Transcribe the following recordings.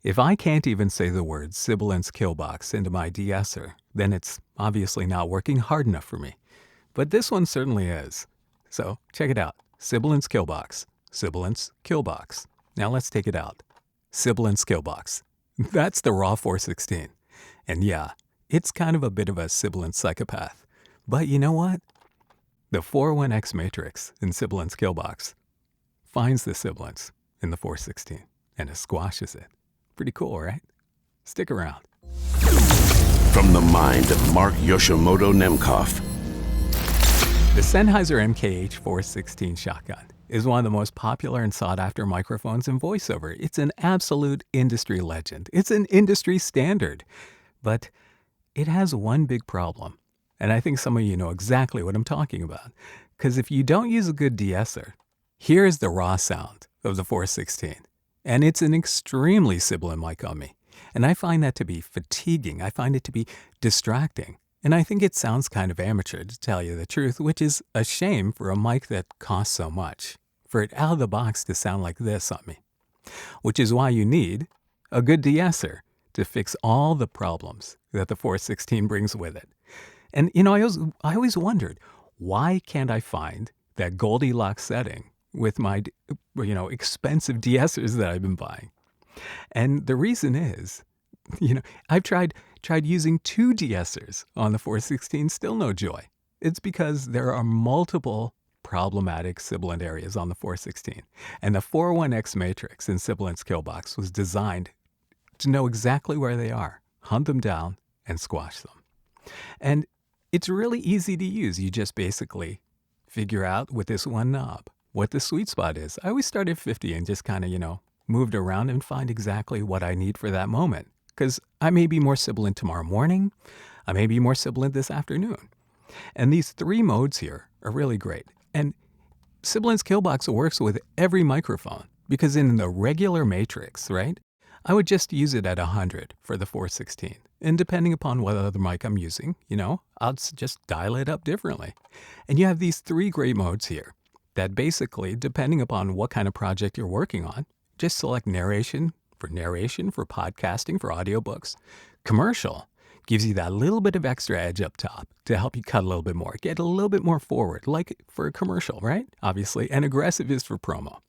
If I can't even say the word Sibilance Killbox into my de-esser, then it's obviously not working hard enough for me. But this one certainly is. So check it out. Sibilance Killbox. Sibilance Killbox. Now let's take it out. Sibilance Killbox. That's the raw 416. And yeah, it's kind of a bit of a sibilance psychopath. But you know what? The 401X matrix in Sibilance Killbox finds the sibilance in the 416 and it squashes it. Pretty cool, right? Stick around. From the mind of Mark Yoshimoto Nemcoff. The Sennheiser MKH416 shotgun is one of the most popular and sought-after microphones in voiceover. It's an absolute industry legend. It's an industry standard. But it has one big problem, and I think some of you know exactly what I'm talking about. Because if you don't use a good de-esser, here's the raw sound of the 416. And it's an extremely sibilant mic on me. And I find that to be fatiguing. I find it to be distracting. And I think it sounds kind of amateur, to tell you the truth, which is a shame for a mic that costs so much, for it out of the box to sound like this on me. Which is why you need a good de-esser to fix all the problems that the 416 brings with it. And you know, I always wondered, why can't I find that Goldilocks setting with my expensive de-essers that I've been buying? And the reason is, I've tried using 2 de-essers on the 416, still no joy. It's because there are multiple problematic sibilant areas on the 416. And the 401X matrix in Sibilance Killbox was designed to know exactly where they are, hunt them down, and squash them. And it's really easy to use. You just basically figure out with this one knob what the sweet spot is. I always start at 50 and just kind of, moved around and find exactly what I need for that moment. Because I may be more sibilant tomorrow morning. I may be more sibilant this afternoon. And these 3 modes here are really great. And Sibilance Killbox works with every microphone because in the regular matrix, right, I would just use it at 100 for the 416. And depending upon what other mic I'm using, I'll just dial it up differently. And you have these 3 great modes here that basically, depending upon what kind of project you're working on, just select narration, for podcasting, for audiobooks. Commercial gives you that little bit of extra edge up top to help you cut a little bit more, get a little bit more forward, like for a commercial, right? Obviously, and aggressive is for promo.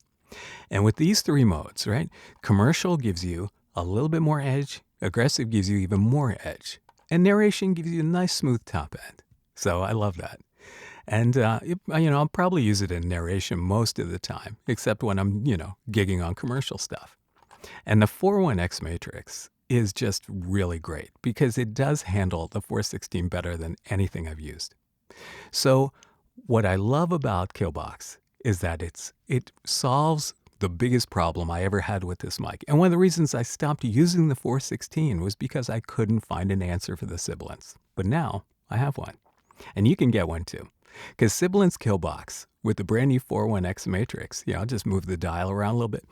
And with these 3 modes, right, commercial gives you a little bit more edge, aggressive gives you even more edge, and narration gives you a nice smooth top end. So I love that. And, I'll probably use it in narration most of the time, except when I'm, gigging on commercial stuff. And the 401X matrix is just really great because it does handle the 416 better than anything I've used. So what I love about Killbox is that it solves the biggest problem I ever had with this mic. And one of the reasons I stopped using the 416 was because I couldn't find an answer for the sibilance. But now I have one. And you can get one too. Because Sibilance Killbox with the brand new 401X matrix, I'll just move the dial around a little bit,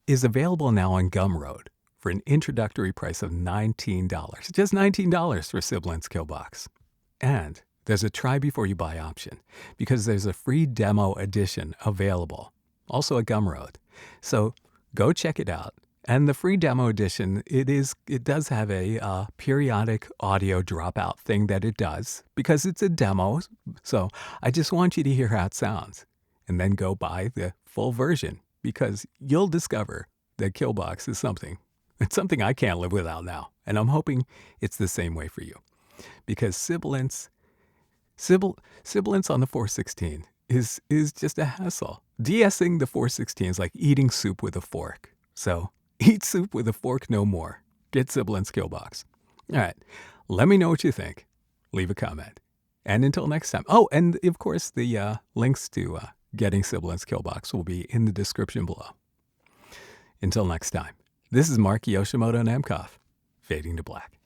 is available now on Gumroad for an introductory price of $19. Just $19 for Sibilance Killbox. And there's a try before you buy option because there's a free demo edition available, also at Gumroad. So go check it out. And the free demo edition, it does have a periodic audio dropout thing that it does because it's a demo. So I just want you to hear how it sounds and then go buy the full version because you'll discover that Killbox is something. It's something I can't live without now. And I'm hoping it's the same way for you because sibilance on the 416 is just a hassle. De-essing the 416 is like eating soup with a fork. So eat soup with a fork no more. Get Sibilance Killbox. All right. Let me know what you think. Leave a comment. And until next time. Oh, and of course, the links to getting Sibilance Killbox will be in the description below. Until next time, this is Mark Yoshimoto Nemcoff, fading to black.